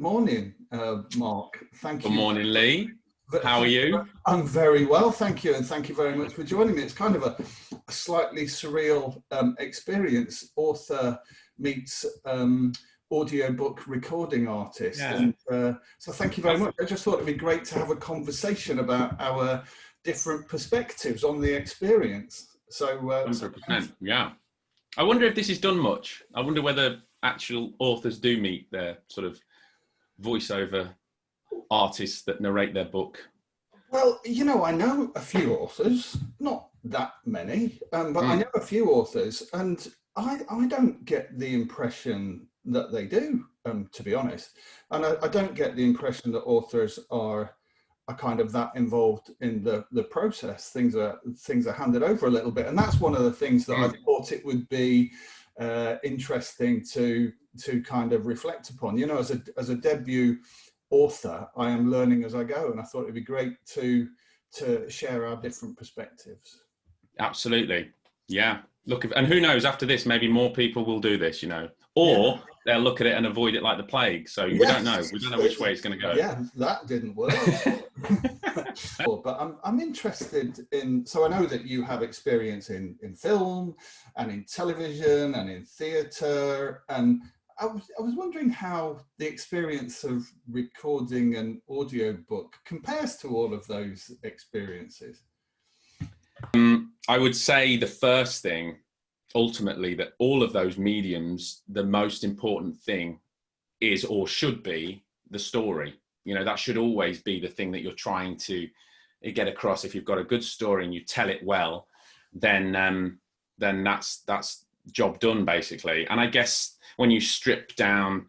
Good morning, Mark. Thank you. Good morning, Lee. How are you? I'm very well, thank you, and thank you very much for joining me. It's kind of a slightly surreal experience. Author meets audiobook recording artist. Yeah. And so thank you very much. I just thought it'd be great to have a conversation about our different perspectives on the experience. So 100%, yeah. I wonder if this is done much. I wonder whether actual authors do meet their sort of voiceover artists that narrate their book. Well, you know, I know a few authors, not that many, but I know a few authors, and I don't get the impression that they do, to be honest. And I don't get the impression that authors are kind of that involved in the process. Things are handed over a little bit, and that's one of the things that I thought it would be interesting to kind of reflect upon. You know, as a debut author, I am learning as I go, and I thought it'd be great to share our different perspectives. Absolutely, yeah. Look, and who knows, after this, maybe more people will do this, you know, or they'll look at it and avoid it like the plague. So we don't know. We don't know which way it's going to go. Yeah, that didn't work. But I'm interested in. So I know that you have experience in film and in television and in theatre, and I was wondering how the experience of recording an audiobook compares to all of those experiences. I would say the first thing, ultimately, that all of those mediums, the most important thing is, or should be, the story. You know, that should always be the thing that you're trying to get across. If you've got a good story and you tell it well, then that's job done, basically. And I guess when you strip down,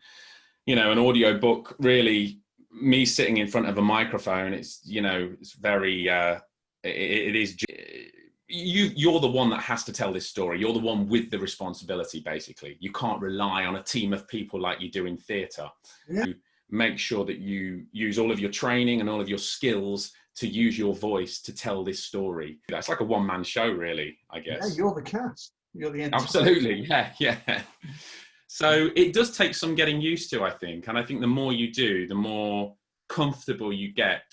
you know, an audiobook, really, me sitting in front of a microphone, it's, you know, it's very, it is, you're the one that has to tell this story. You're the one with the responsibility, basically. You can't rely on a team of people like you do in theatre. Yeah. You make sure that you use all of your training and all of your skills to use your voice to tell this story. That's like a one-man show, really, I guess. Yeah, you're the cast. You're the entire. Absolutely, yeah. So it does take some getting used to, I think. And I think the more you do, the more comfortable you get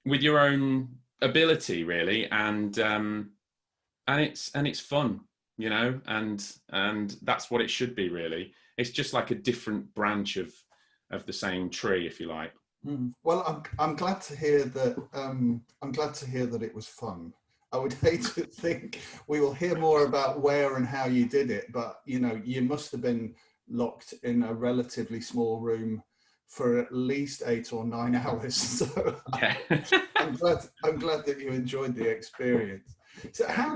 with your own ability, really. And it's fun, you know, and that's what it should be, really. It's just like a different branch of the same tree, if you like. Well, I'm glad to hear that. I'm glad to hear that it was fun. I would hate to think we will hear more about where and how you did it, but you know, you must have been locked in a relatively small room for at least 8 or 9 hours. So yeah. I'm glad that you enjoyed the experience. So how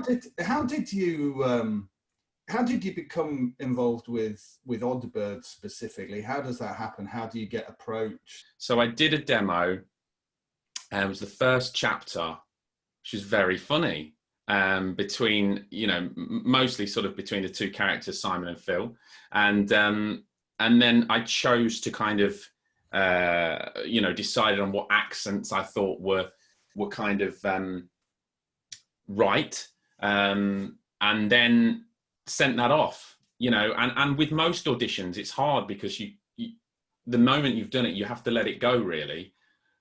did you become involved with Oddbird specifically? How does that happen? How do you get approached? So I did a demo, and it was the first chapter, which is very funny, between, you know, mostly sort of between the two characters, Simon and Phil. And then I chose to kind of, you know, decided on what accents I thought were kind of right. And then sent that off, you know, and with most auditions, it's hard because you the moment you've done it, you have to let it go, really.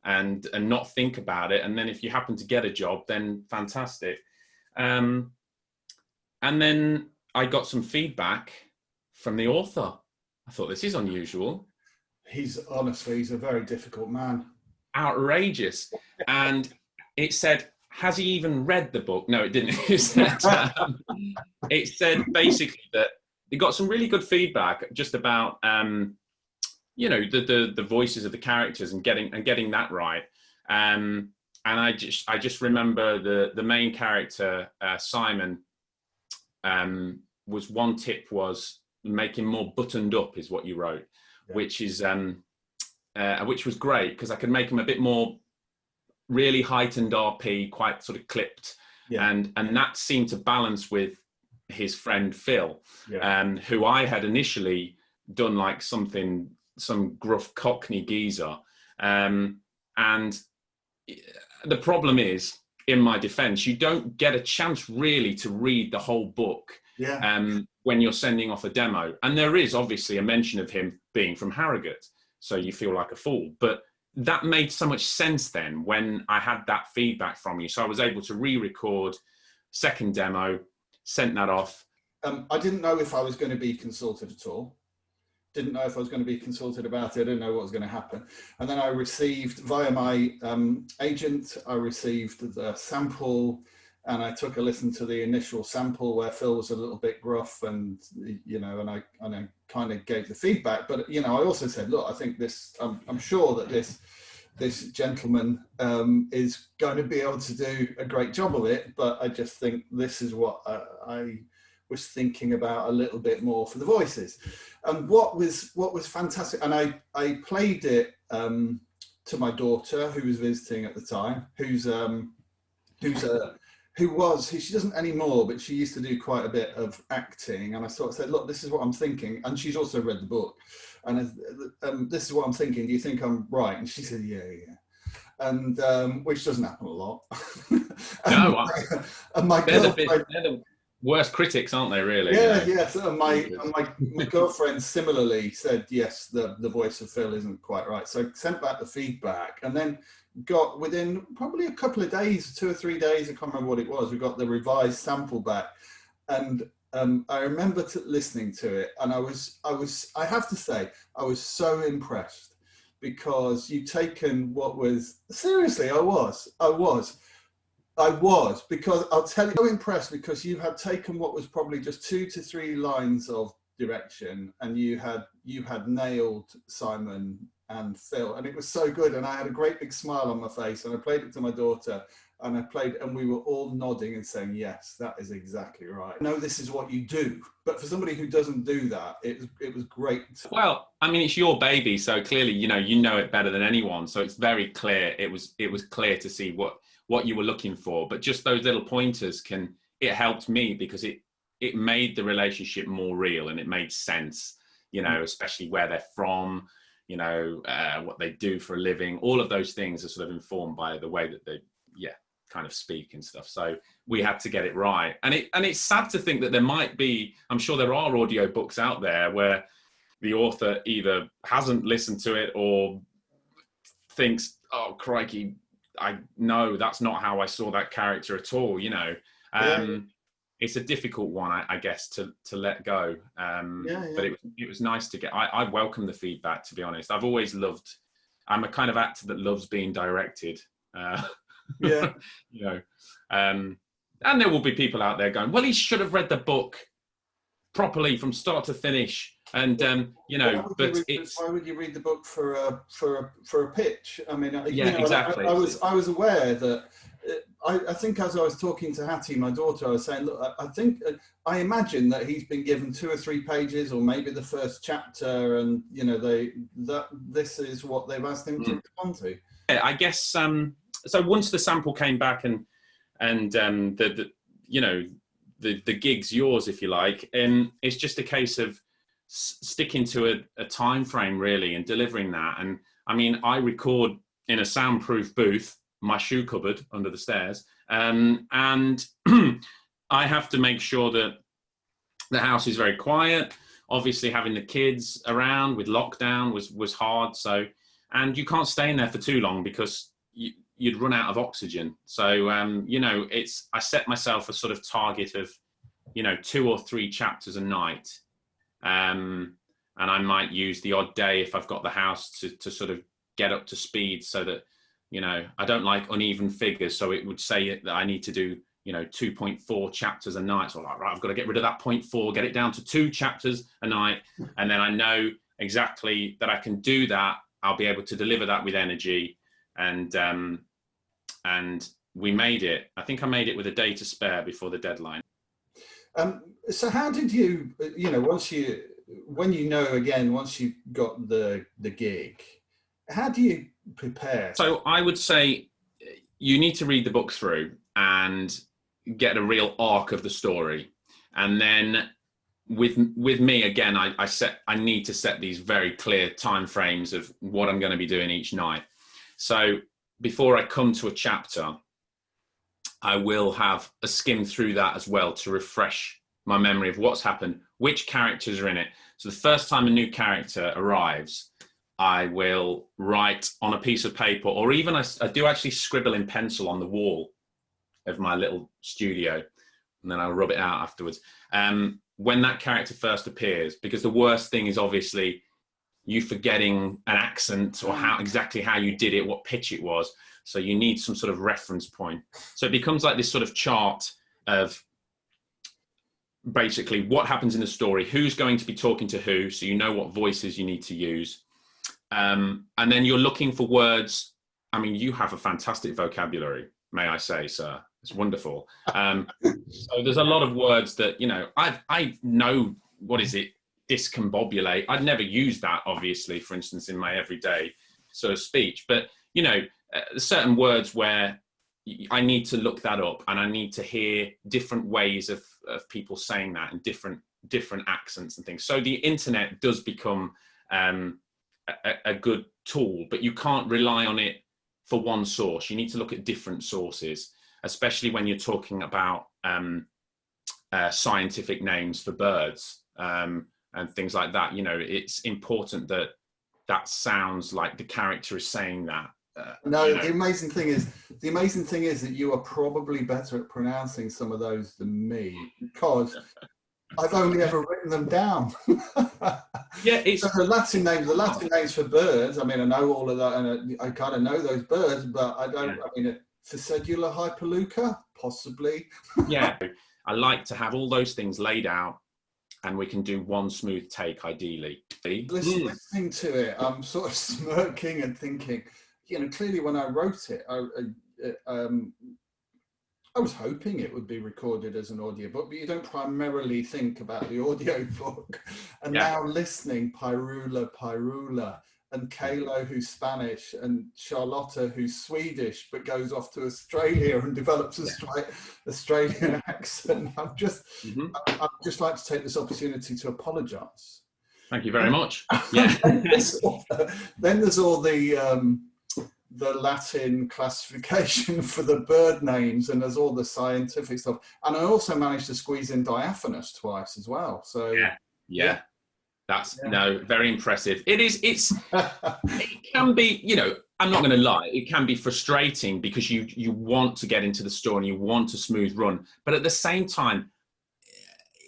And not think about it. And then if you happen to get a job, then fantastic. And then I got some feedback from the author. I thought, this is unusual. He's a very difficult man. Outrageous. And it said, has he even read the book? No, it didn't. It said basically that they got some really good feedback just about, you know, the voices of the characters and getting that right. And I just remember the main character, Simon, was one tip was make him more buttoned up, is what you wrote, yeah. which was great because I could make him a bit more really heightened RP, quite sort of clipped, yeah. and that seemed to balance with his friend Phil, yeah. Who I had initially done like some gruff Cockney geezer. And the problem is, in my defense, you don't get a chance really to read the whole book, yeah. When you're sending off a demo. And there is obviously a mention of him being from Harrogate, so you feel like a fool. But that made so much sense then when I had that feedback from you. So I was able to re-record second demo, sent that off. I didn't know if I was going to be consulted at all. Didn't know if I was going to be consulted about it. I didn't know what was going to happen. And then I received, via my agent, I received the sample, and I took a listen to the initial sample where Phil was a little bit gruff, and and I kind of gave the feedback. But I also said, look, I think this. I'm sure that this gentleman is going to be able to do a great job of it. But I just think this is what I was thinking about a little bit more for the voices. And what was fantastic, and I played it to my daughter, who was visiting at the time, she doesn't anymore, but she used to do quite a bit of acting. And I sort of said, look, this is what I'm thinking. And she's also read the book. And this is what I'm thinking. Do you think I'm right? And she said, yeah. And which doesn't happen a lot. And my girlfriend, they're the worst critics, aren't they, really? Yeah, yes. And my girlfriend similarly said, yes, the voice of Phil isn't quite right. So I sent back the feedback, and then got, within probably a couple of days, 2 or 3 days, I can't remember what it was, we got the revised sample back. And I remember listening to it, and I have to say, I was so impressed, because you've taken what was, seriously, I was, because I'll tell you, so impressed, because you had taken what was probably just 2 to 3 lines of direction, and you had nailed Simon and Phil, and it was so good. And I had a great big smile on my face, and I played it to my daughter, and we were all nodding and saying, yes, that is exactly right. I know this is what you do, but for somebody who doesn't do that, it was great. Well, I mean, it's your baby, so clearly, you know it better than anyone. So it's very clear. It was clear to see what you were looking for. But just those little pointers it helped me, because it made the relationship more real, and it made sense, especially where they're from, what they do for a living. All of those things are sort of informed by the way that they, kind of speak and stuff. So we had to get it right. And it's sad to think that there might be, I'm sure there are audiobooks out there where the author either hasn't listened to it or thinks, oh, crikey, I know that's not how I saw that character at all, It's a difficult one, I guess, to let go. But it was nice to get, I welcome the feedback, to be honest. I'm a kind of actor that loves being directed. And there will be people out there going, well, he should have read the book properly from start to finish. And why would you read the book for a pitch? I mean, exactly. I was aware that I think, as I was talking to Hattie, my daughter, I was saying, look, I imagine that he's been given 2 or 3 pages, or maybe the first chapter, and this is what they've asked him to respond to. Yeah, I guess. So once the sample came back, and the gig's yours, if you like, and it's just a case of sticking to a time frame, really, and delivering that. And I mean, I record in a soundproof booth, my shoe cupboard under the stairs, and I have to make sure that the house is very quiet. Obviously, having the kids around with lockdown was hard. So, and you can't stay in there for too long, because you'd run out of oxygen. So, I set myself a sort of target of, 2 or 3 chapters a night. And I might use the odd day if I've got the house to sort of get up to speed, so that, I don't like uneven figures. So it would say that I need to do, 2.4 chapters a night. So I'm like, right, I've got to get rid of that 0.4, get it down to 2 chapters a night. And then I know exactly that I can do that. I'll be able to deliver that with energy. And we made it. I think I made it with a day to spare before the deadline. So how did you, once you got the gig, how do you prepare? So I would say you need to read the book through and get a real arc of the story. And then with me, again, I need to set these very clear time frames of what I'm going to be doing each night. So before I come to a chapter, I will have a skim through that as well, to refresh my memory of what's happened, which characters are in it. So the first time a new character arrives, I will write on a piece of paper, or even I do actually scribble in pencil on the wall of my little studio, and then I'll rub it out afterwards. When that character first appears, because the worst thing is obviously you forgetting an accent or exactly how you did it, what pitch it was. So you need some sort of reference point. So it becomes like this sort of chart of basically what happens in the story, who's going to be talking to who, so you know what voices you need to use. And then you're looking for words. I mean, you have a fantastic vocabulary, may I say, sir. It's wonderful. So there's a lot of words that, you know, I know, what is it? Discombobulate. I'd never use that, obviously, for instance, in my everyday sort of speech. But, you know, certain words where I need to look that up, and I need to hear different ways of people saying that and different accents and things. So the internet does become a good tool, but you can't rely on it for one source. You need to look at different sources, especially when you're talking about scientific names for birds and things like that. You know, it's important that that sounds like the character is saying that. No, you know. the amazing thing is that you are probably better at pronouncing some of those than me, because I've only ever written them down. Yeah, it's so the Latin names for birds. I mean, I know all of that, and I kind of know those birds, but I don't. Yeah. I mean, Phasedula hyperluca, possibly. Yeah, I like to have all those things laid out, and we can do one smooth take, ideally. Listening to it, I'm sort of smirking and thinking, you know, clearly when I wrote it, I was hoping it would be recorded as an audiobook, but you don't primarily think about the audiobook. And now listening, Pirula, and Kalo, who's Spanish, and Charlotta, who's Swedish, but goes off to Australia and develops Australian accent. I'd just like to take this opportunity to apologise. Thank you very much. Yeah. Then there's all the Latin classification for the bird names, and there's all the scientific stuff. And I also managed to squeeze in diaphanous twice as well. So yeah. That's very impressive. It can be, you know, I'm not going to lie, it can be frustrating because you want to get into the story and you want a smooth run, but at the same time,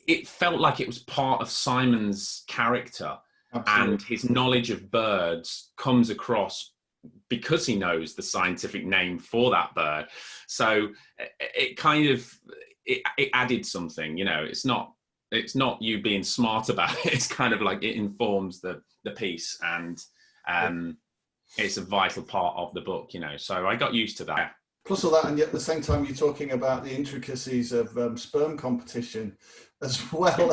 it felt like it was part of Simon's character. Absolutely. And his knowledge of birds comes across because he knows the scientific name for that bird. So it kind of, it added something, you know. It's not you being smart about it. It's kind of like it informs the piece, and it's a vital part of the book, you know. So I got used to that. Plus all that, and yet at the same time you're talking about the intricacies of sperm competition as well.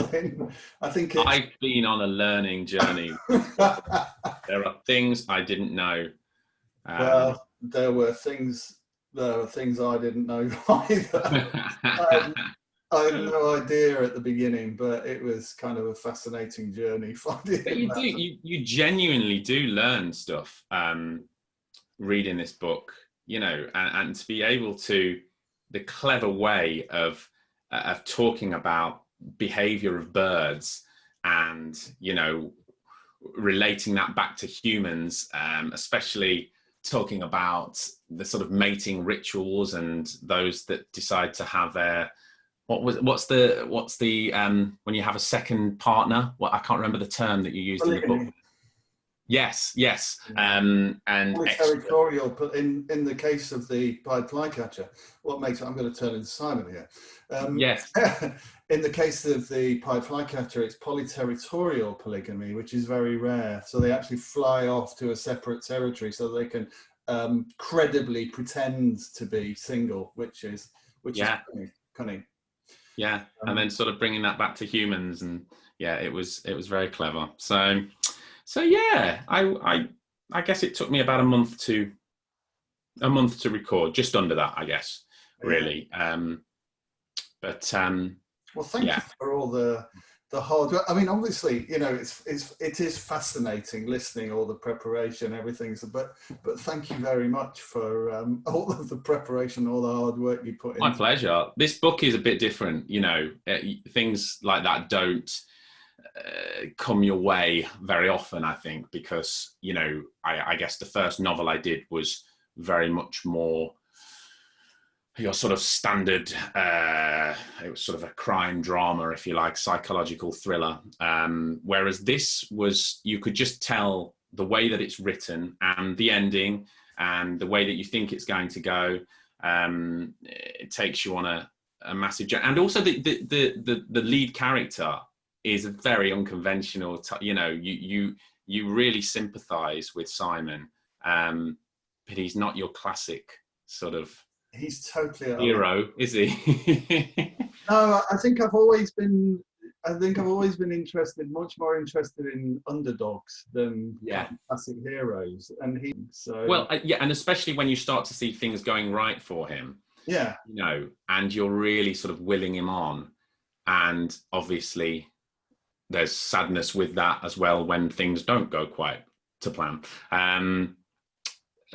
I think I've been on a learning journey. There are things I didn't know. Well, there were things I didn't know either. I had no idea at the beginning, but it was kind of a fascinating journey. But you genuinely do learn stuff reading this book, you know, and to be able to, the clever way of talking about behavior of birds and, you know, relating that back to humans, especially talking about the sort of mating rituals and those that decide to have their, what's the when you have a second partner? Well, I can't remember the term that you used in the book. Yes. And territorial, but in the case of the pied flycatcher, what makes it, I'm going to turn into Simon here. Yes. In the case of the pied flycatcher, it's polyterritorial polygamy, which is very rare. So they actually fly off to a separate territory so they can credibly pretend to be single, which is cunning. Yeah, and then sort of bringing that back to humans, and it was very clever. So yeah, I guess it took me about a month to record, just under that, I guess, really. But well, thank you for all the hard work. I mean, obviously, you know, it is fascinating listening, all the preparation, everything. But thank you very much for all of the preparation, all the hard work you put in. My pleasure. This book is a bit different, you know. Things like that don't come your way very often, I think, because, you know, I guess the first novel I did was very much more your sort of standard, it was sort of a crime drama, if you like, psychological thriller. Whereas this was, you could just tell the way that it's written and the ending and the way that you think it's going to go. It takes you on a massive journey. And also the lead character is a very unconventional, you know, you really sympathize with Simon, but he's not your classic sort of, he's totally hero, is he? No, I think I've always been interested, much more interested in underdogs than classic heroes. And yeah, and especially when you start to see things going right for him. Yeah, you know, and you're really sort of willing him on, and obviously there's sadness with that as well when things don't go quite to plan.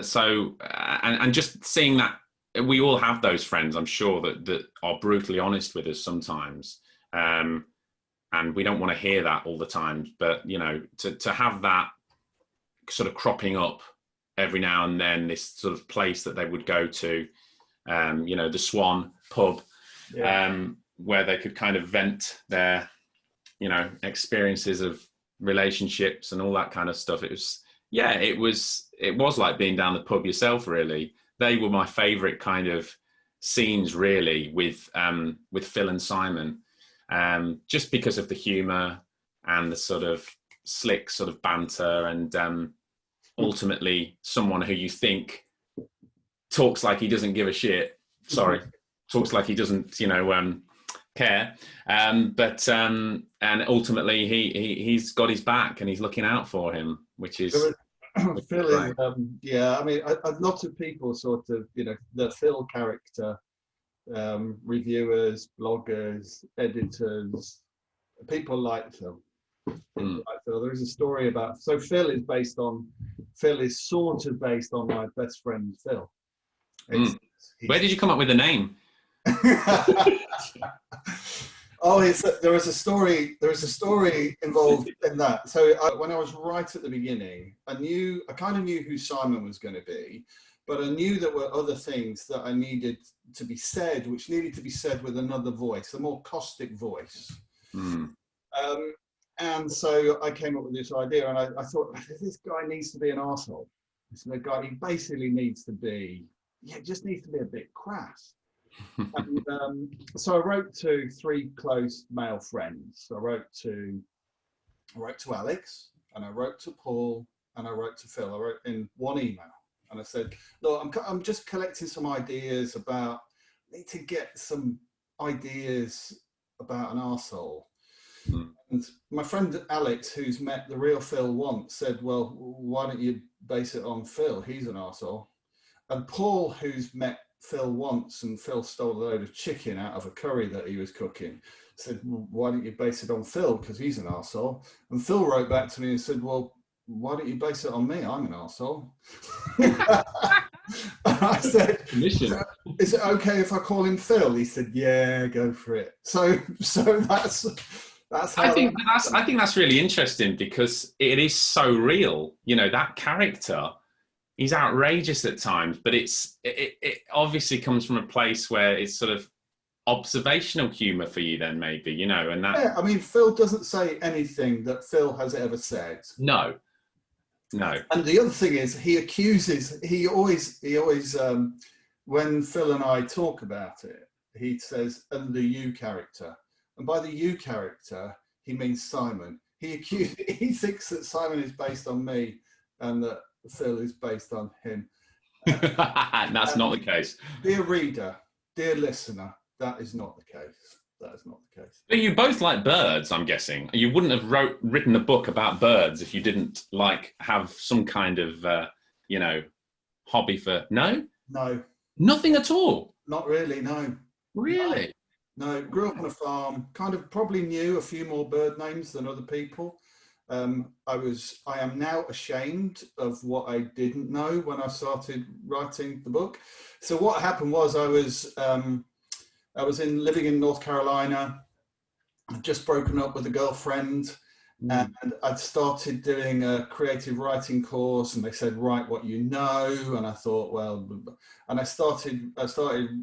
So just seeing that. We all have those friends, I'm sure, that are brutally honest with us sometimes. And we don't want to hear that all the time. But, you know, to have that sort of cropping up every now and then, this sort of place that they would go to, you know, the Swan pub, where they could kind of vent their, you know, experiences of relationships and all that kind of stuff. It was like being down the pub yourself, really. They were my favorite kind of scenes, really, with Phil and Simon, just because of the humor and the sort of slick sort of banter, and ultimately someone who you think talks like he doesn't give a shit. Talks like he doesn't, you know, care. But ultimately he's got his back and he's looking out for him, which is. Phil is, I mean, lots of people sort of, you know, the Phil character, reviewers, bloggers, editors, people like Phil. There is a story about, so Phil is sort of based on my best friend Phil. Where did you come up with the name? Oh, there is a story involved in that. So when I was right at the beginning, I kind of knew who Simon was going to be, but I knew there were other things that I needed to be said, which needed to be said with another voice, a more caustic voice. And so I came up with this idea, and I thought, this guy needs to be an arsehole. This guy, he basically needs to be, just needs to be a bit crass. And so I wrote to three close male friends. I wrote to Alex, and I wrote to Paul, and I wrote to Phil. I wrote in one email, and I said, look, I'm just collecting some ideas about, I need to get some ideas about an arsehole. And my friend Alex, who's met the real Phil once, said, well, why don't you base it on Phil? He's an arsehole. And Paul, who's met Phil once, and Phil stole a load of chicken out of a curry that he was cooking, said, well, why don't you base it on Phil, because he's an arsehole? And Phil wrote back to me and said, well, why don't you base it on me? I'm an arsehole. I said, is it okay if I call him Phil? He said, yeah, go for it. So that's how I think that's really interesting, because it is so real. You know, that character, he's outrageous at times, but it obviously comes from a place where it's sort of observational humor for you then, maybe, you know. And that, yeah, I mean, Phil doesn't say anything that Phil has ever said. No. And the other thing is, he always when Phil and I talk about it, he says, and the you character. And by the you character, he means Simon. He thinks that Simon is based on me and that Phil is based on him. That's not the case. Dear reader, dear listener, that is not the case. That is not the case. But you both like birds, I'm guessing. You wouldn't have written a book about birds if you didn't have some kind of, you know, hobby for... No? No. Nothing at all? Not really, no. Really? No, grew up on a farm, kind of probably knew a few more bird names than other people. I am now ashamed of what I didn't know when I started writing the book. So what happened was I was living in North Carolina, I'd just broken up with a girlfriend, and I'd started doing a creative writing course, and they said, write what you know. And I thought, well, and I started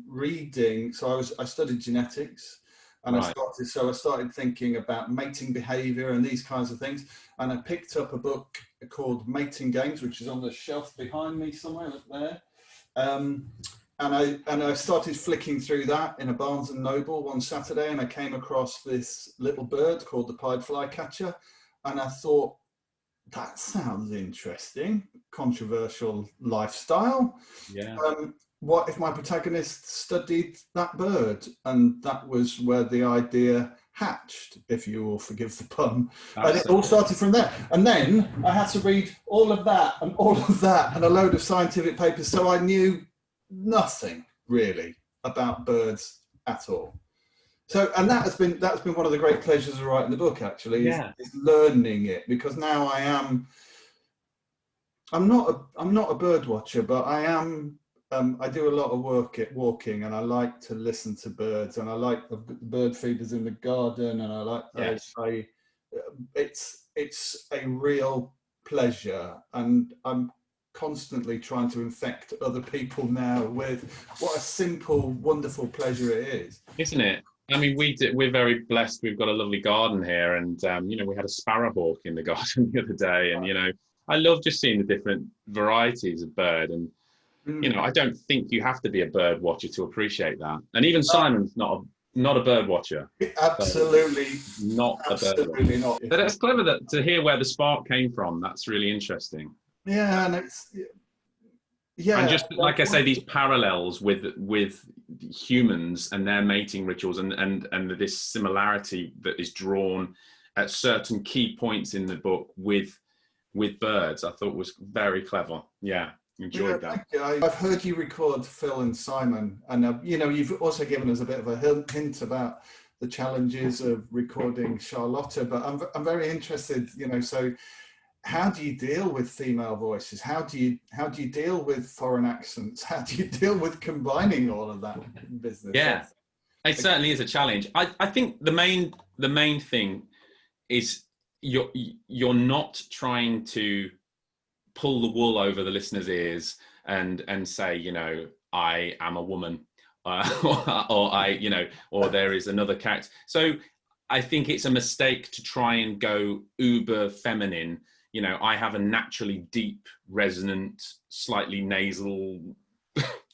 reading. So I studied genetics, and Right. I started thinking about mating behavior and these kinds of things. And I picked up a book called Mating Games, which is on the shelf behind me somewhere up there. And I started flicking through that in a Barnes and Noble one Saturday, and I came across this little bird called the pied flycatcher, and I thought, that sounds interesting, controversial lifestyle. Yeah. What if my protagonist studied that bird? And that was where the idea hatched, if you will forgive the pun. Absolutely. And it all started from there. And then I had to read all of that and a load of scientific papers, so I knew nothing really about birds at all. So, and that's been one of the great pleasures of writing the book, actually, is learning it, because now I'm not a bird watcher, but I am. I do a lot of work at walking, and I like to listen to birds, and I like the bird feeders in the garden, and I like it's a real pleasure, and I'm constantly trying to infect other people now with what a simple, wonderful pleasure it is. Isn't it? I mean, we're very blessed. We've got a lovely garden here, and we had a sparrowhawk in the garden the other day, and I love just seeing the different varieties of bird. And I don't think you have to be a bird watcher to appreciate that. And even Simon's not a bird watcher. Absolutely not a bird watcher. Not. But it's clever to hear where the spark came from. That's really interesting. Yeah, and and just like I say, these parallels with humans and their mating rituals, and this similarity that is drawn at certain key points in the book with birds, I thought was very clever. Yeah, enjoyed that. I've heard you record Phil and Simon, and you've also given us a bit of a hint about the challenges of recording Charlotta. But I'm very interested. So, how do you deal with female voices? How do you deal with foreign accents? How do you deal with combining all of that business? Yeah, it certainly is a challenge. I think the main thing is you're not trying to pull the wool over the listener's ears and say, I am a woman, or there is another character. So I think it's a mistake to try and go uber feminine. I have a naturally deep, resonant, slightly nasal,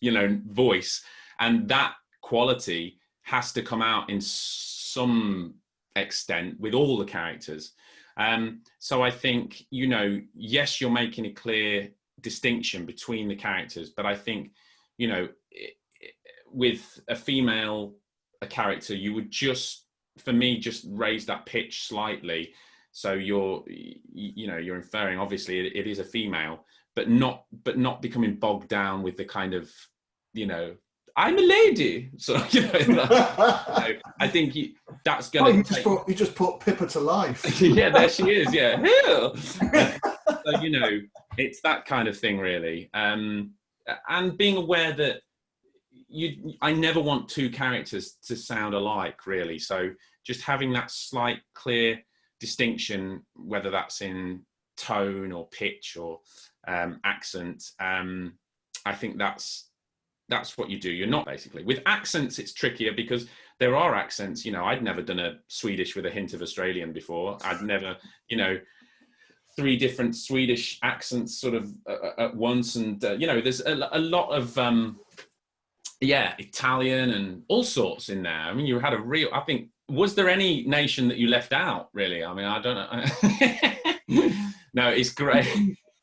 voice, and that quality has to come out in some extent with all the characters. So I think, yes, you're making a clear distinction between the characters, but I think, with a female character, you would just raise that pitch slightly. So you're inferring, obviously, it is a female, but not becoming bogged down with the kind of, I'm a lady. So I think that's going to. You just put Pippa to life. Yeah, there she is. Yeah, so it's that kind of thing, really, and being aware that I never want two characters to sound alike, really. So just having that slight, clear distinction, whether that's in tone or pitch or accent, I think that's what you do. You're not, basically, with accents, it's trickier because there are accents. I'd never done a Swedish with a hint of Australian before. I'd never, 3 different Swedish accents sort of at once, and there's a lot of Italian and all sorts in there. I mean, you had I think, was there any nation that you left out, really? I mean, I don't know. No, it's great.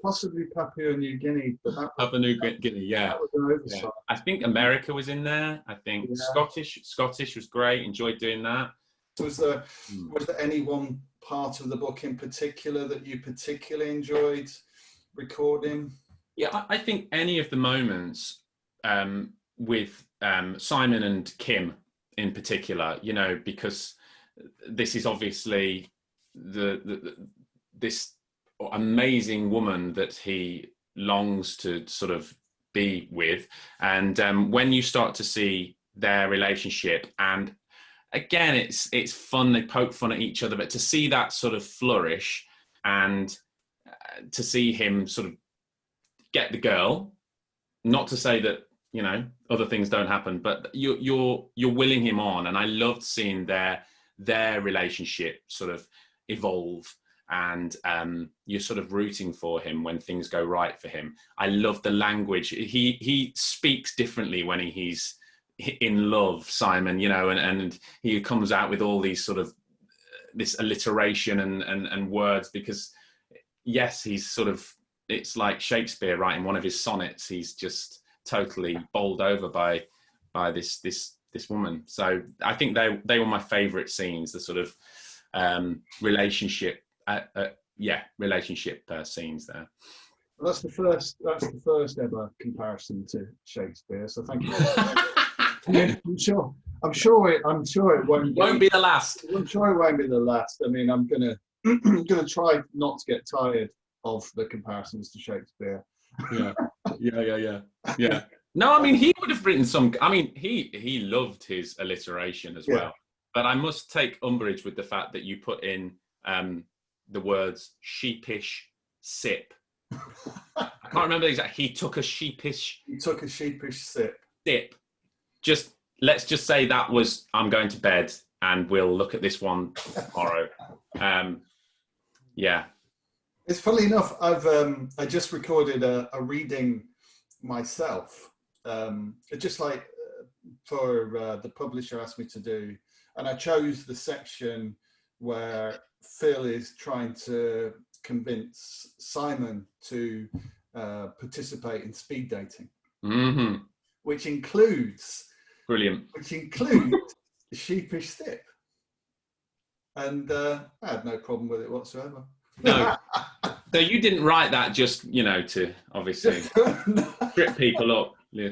Possibly Papua New Guinea, but Papua New Guinea, yeah. That was an oversight. Yeah. I think America was in there. I think Scottish was great. Enjoyed doing that. Was there any one part of the book in particular that you particularly enjoyed recording? Yeah, I think any of the moments with Simon and Kim in particular, because this is obviously this amazing woman that he longs to sort of be with, and when you start to see their relationship and again, it's fun. They poke fun at each other, but to see that sort of flourish and to see him sort of get the girl, not to say that, you know, other things don't happen, but you're willing him on. And I loved seeing their relationship sort of evolve, and you're sort of rooting for him when things go right for him. I love the language. He speaks differently when he's in love, Simon, you know, and he comes out with all these sort of this alliteration and words, because yes, he's sort of, it's like Shakespeare writing one of his sonnets. He's just totally bowled over by this woman. So I think they were my favorite scenes, the sort of relationship scenes there. Well, that's the first ever comparison to Shakespeare. So thank you. I'm sure it won't be the last. I'm sure it won't be the last. I mean, I'm gonna try not to get tired of the comparisons to Shakespeare. Yeah. No, I mean, he would have written some. I mean, he loved his alliteration as well. But I must take umbrage with the fact that you put in the words sheepish sip. I can't remember exactly. He took a sheepish sip. Let's just say that was, I'm going to bed and we'll look at this one tomorrow. Yeah. It's funny enough, I just recorded a reading myself, just like for the publisher asked me to do, and I chose the section where Phil is trying to convince Simon to participate in speed dating, which includes sheepish sip, and I had no problem with it whatsoever. No. So you didn't write that just, you know, to obviously trip people up. Yeah.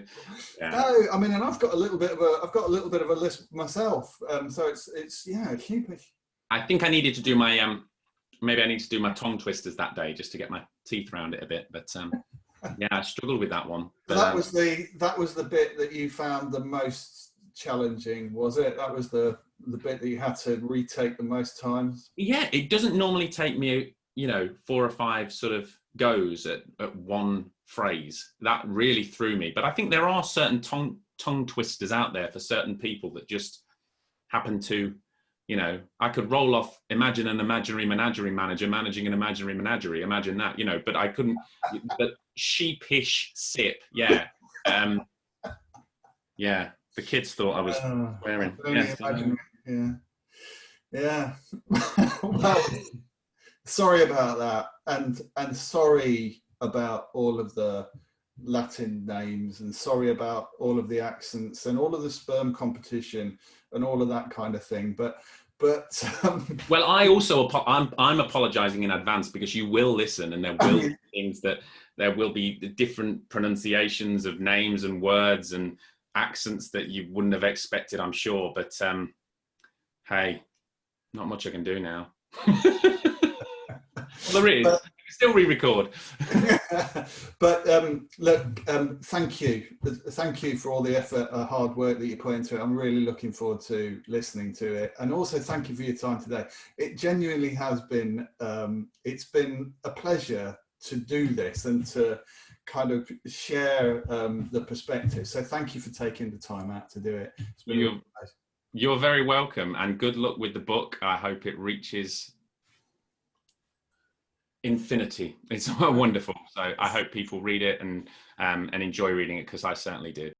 No, I mean, and I've got a little bit of a list myself. So it's sheepish. I think I needed to do my maybe I need to do my tongue twisters that day just to get my teeth around it a bit. But yeah, I struggled with that one. But, that was the bit that you found the most challenging, was it? That was the bit that you had to retake the most times. Yeah, it doesn't normally take me, you know, 4 or 5 sort of goes at one phrase. That really threw me. But I think there are certain tongue twisters out there for certain people that just happen to, you know, I could roll off, imagine an imaginary menagerie manager managing an imaginary menagerie, imagine that, you know, but I couldn't, but sheepish sip, yeah. Yeah, the kids thought I was swearing. Yeah. Well, sorry about that, and sorry about all of the Latin names, and sorry about all of the accents and all of the sperm competition and all of that kind of thing. But well, I also I'm apologizing in advance, because you will listen and there will be things that there will be different pronunciations of names and words and accents that you wouldn't have expected, I'm sure. But hey, not much I can do now. Well, there is. But, still re-record. But look, thank you for all the effort, hard work that you put into it. I'm really looking forward to listening to it, and also thank you for your time today. It genuinely has been it's been a pleasure to do this and to kind of share the perspective. So thank you for taking the time out to do it. It's been you're very welcome, and good luck with the book. I hope it reaches infinity. It's wonderful. So I hope people read it and enjoy reading it, because I certainly did.